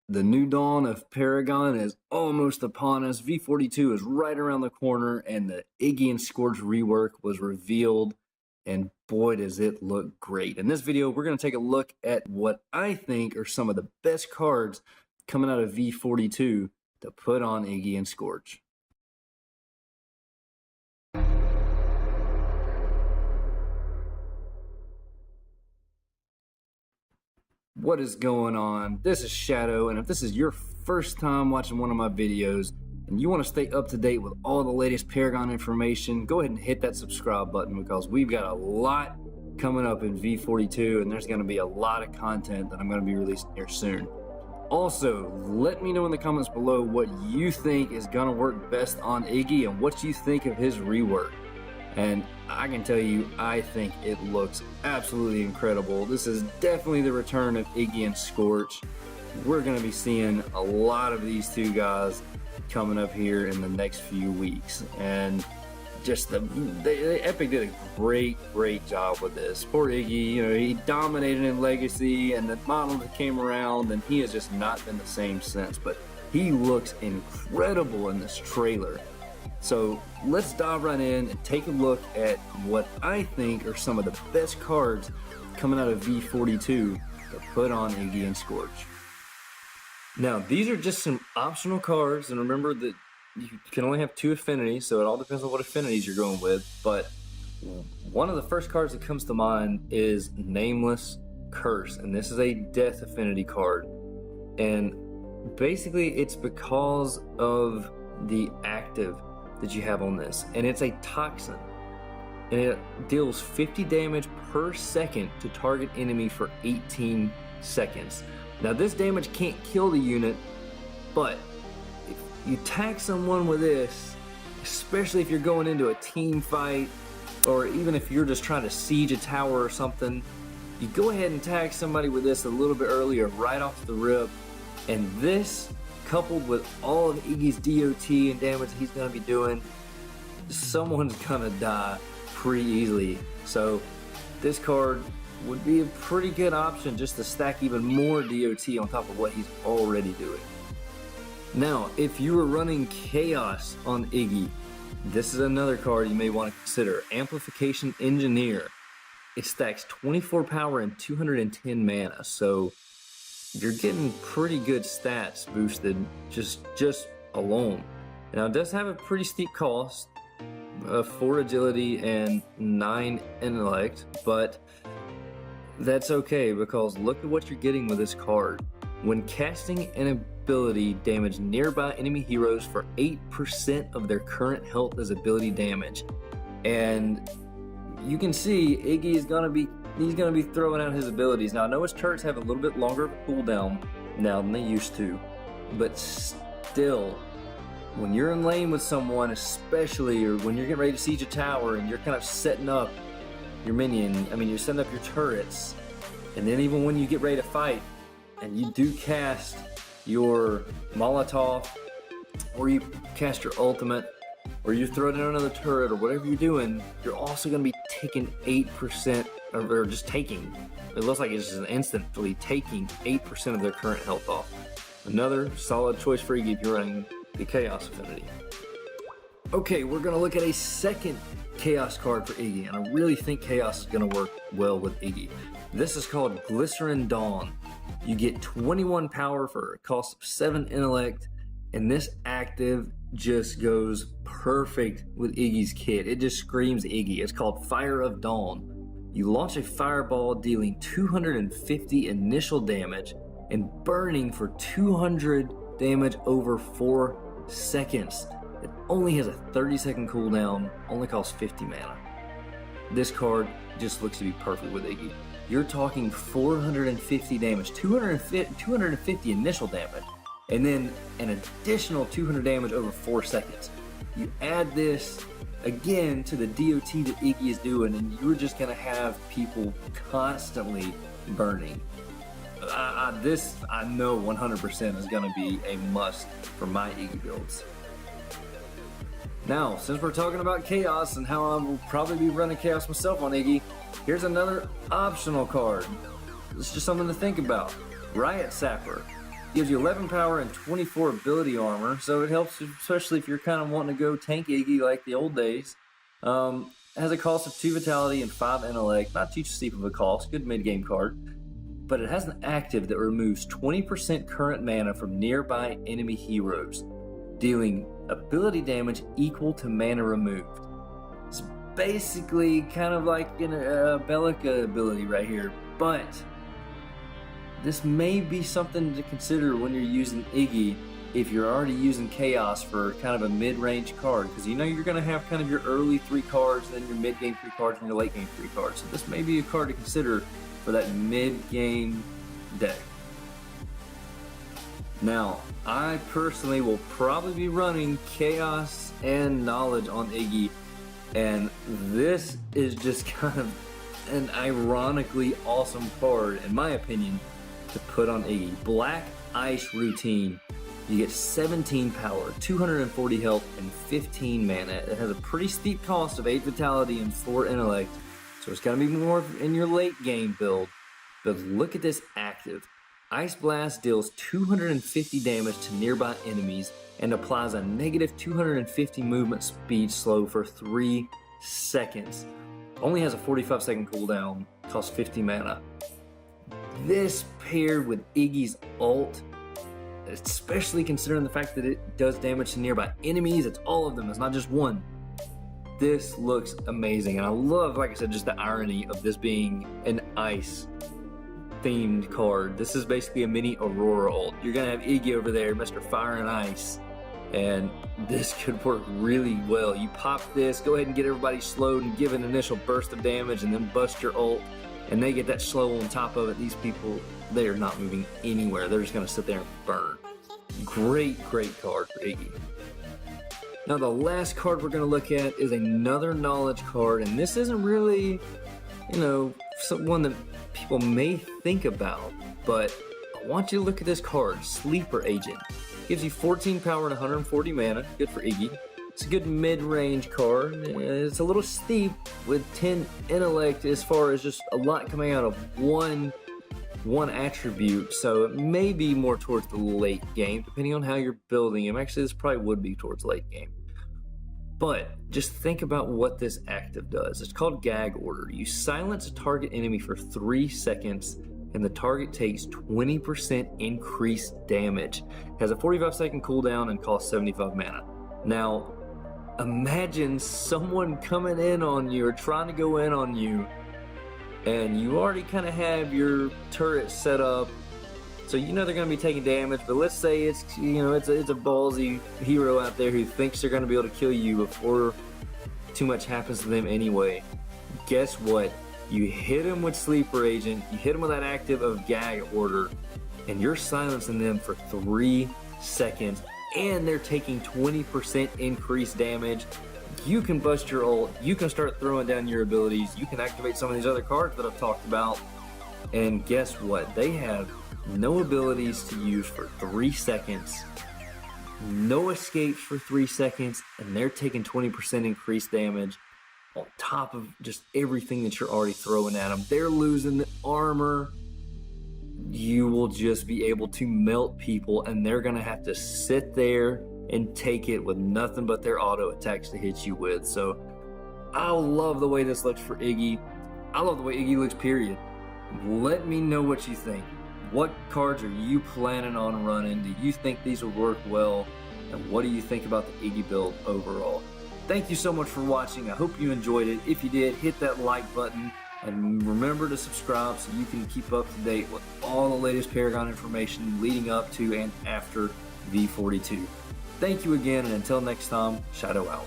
The new dawn of Paragon is almost upon us. V42 is right around the corner, and the Iggy and Scorch rework was revealed, and boy does it look great. In this video, we're going to take a look at what I think are some of the best cards coming out of V42 to put on Iggy and Scorch. What is going on? This is Shadow, and if this is your first time watching one of my videos and you want to stay up to date with all the latest Paragon information, go ahead and hit that subscribe button because we've got a lot coming up in V42 and there's going to be a lot of content that I'm going to be releasing here soon. Also, let me know in the comments below what you think is going to work best on Iggy and what you think of his rework. And I can tell you, I think it looks absolutely incredible. This is definitely the return of Iggy and Scorch. We're going to be seeing a lot of these two guys coming up here in the next few weeks. And just Epic did a great job with this. Poor Iggy, you know, he dominated in Legacy, and the model that came around, and he has just not been the same since. But he looks incredible in this trailer. So let's dive right in and take a look at what I think are some of the best cards coming out of V42 to put on Iggy and Scorch. Now, these are just some optional cards, and remember that you can only have 2 affinities, so it all depends on what affinities you're going with. But one of the first cards that comes to mind is Nameless Curse, and this is a death affinity card. And basically it's because of the active that you have on this, and it's a toxin, and it deals 50 damage per second to target enemy for 18 seconds. Now this damage can't kill the unit, but if you tag someone with this, especially if you're going into a team fight, or even if you're just trying to siege a tower or something, you go ahead and tag somebody with this a little bit earlier, right off the rip, and this coupled with all of Iggy's DOT and damage that he's going to be doing, someone's going to die pretty easily. So this card would be a pretty good option just to stack even more DOT on top of what he's already doing. Now, if you were running Chaos on Iggy, this is another card you may want to consider. Amplification Engineer. It stacks 24 power and 210 mana, so you're getting pretty good stats boosted just alone. Now it does have a pretty steep cost, 4 agility and 9 intellect, but that's okay because look at what you're getting with this card. When casting an ability, damage nearby enemy heroes for 8% of their current health as ability damage. And you can see Iggy is gonna be throwing out his abilities. Now I know his turrets have a little bit longer of a cooldown now than they used to, but still, when you're in lane with someone, especially, or when you're getting ready to siege a tower and you're kind of setting up your minion, you're setting up your turrets, and then even when you get ready to fight and you do cast your Molotov, or you cast your ultimate, or you throw down another turret, or whatever you're doing, you're also going to be taking 8%, or just taking, it looks like it's just instantly taking 8% of their current health off. Another solid choice for Iggy if you're running the Chaos affinity. Okay, we're going to look at a second Chaos card for Iggy, and I really think Chaos is going to work well with Iggy. This is called Glycerin Dawn. You get 21 power for a cost of 7 intellect, and this active just goes perfect with Iggy's kit. It just screams Iggy. It's called Fire of Dawn. You launch a fireball dealing 250 initial damage and burning for 200 damage over 4 seconds. It only has a 30-second cooldown, only costs 50 mana. This card just looks to be perfect with Iggy. You're talking 450 damage, 250 initial damage, and then an additional 200 damage over 4 seconds. You add this again to the DOT that Iggy is doing, and you're just going to have people constantly burning. This I know 100% is going to be a must for my Iggy builds. Now, since we're talking about Chaos and how I will probably be running Chaos myself on Iggy, here's another optional card. It's just something to think about. Riot Sapper. Gives you 11 power and 24 ability armor, so it helps, especially if you're kind of wanting to go tank Iggy like the old days. Has a cost of 2 vitality and 5 intellect, not too steep of a cost, good mid-game card. But it has an active that removes 20% current mana from nearby enemy heroes, dealing ability damage equal to mana removed. It's basically kind of like a Bellica ability right here, but this may be something to consider when you're using Iggy if you're already using Chaos for kind of a mid-range card, because you know you're going to have kind of your early 3 cards, then your mid-game 3 cards, and your late-game 3 cards. So this may be a card to consider for that mid-game deck. Now, I personally will probably be running Chaos and Knowledge on Iggy, and this is just kind of an ironically awesome card, in my opinion, to put on Iggy. Black Ice Routine. You get 17 power, 240 health, and 15 mana. It has a pretty steep cost of 8 vitality and 4 intellect, so it's going to be more in your late game build. But look at this active. Ice Blast deals 250 damage to nearby enemies and applies a negative 250 movement speed slow for 3 seconds. Only has a 45-second cooldown, costs 50 mana. This paired with Iggy's ult, especially considering the fact that it does damage to nearby enemies, it's all of them, it's not just one. This looks amazing, and I love, like I said, just the irony of this being an ice themed card. This is basically a mini Aurora ult. You're gonna have Iggy over there, Mr. Fire and Ice, and this could work really well. You pop this, go ahead and get everybody slowed and give an initial burst of damage, and then bust your ult, and they get that slow on top of it. These people, they are not moving anywhere. They're just gonna sit there and burn. Great card for Iggy. Now the last card we're gonna look at is another knowledge card, and this isn't really, you know, one that people may think about, but I want you to look at this card, Sleeper Agent. Gives you 14 power and 140 mana, good for Iggy. It's a good mid-range card. It's a little steep with 10 intellect as far as just a lot coming out of one attribute, so it may be more towards the late game, depending on how you're building him. Actually, this probably would be towards late game. But just think about what this active does. It's called Gag Order. You silence a target enemy for 3 seconds, and the target takes 20% increased damage. It has a 45-second cooldown and costs 75 mana. Now, imagine someone coming in on you or trying to go in on you, and you already kind of have your turret set up, so you know they're going to be taking damage. But let's say it's, you know, it's a ballsy hero out there who thinks they're going to be able to kill you before too much happens to them anyway. Guess what? You hit them with Sleeper Agent, you hit them with that active of Gag Order, and you're silencing them for 3 seconds, and they're taking 20% increased damage. You can bust your ult, you can start throwing down your abilities, you can activate some of these other cards that I've talked about, and guess what? They have no abilities to use for 3 seconds, no escapes for 3 seconds, and they're taking 20% increased damage on top of just everything that you're already throwing at them. They're losing the armor. You will just be able to melt people, and they're gonna have to sit there and take it with nothing but their auto attacks to hit you with. So I love the way this looks for Iggy. I love the way Iggy looks, period. Let me know what you think. What cards are you planning on running? Do you think these will work well? And what do you think about the Iggy build overall? Thank you so much for watching. I hope you enjoyed it. If you did, hit that like button. And remember to subscribe so you can keep up to date with all the latest Paragon information leading up to and after V42. Thank you again, and until next time, Shadow out.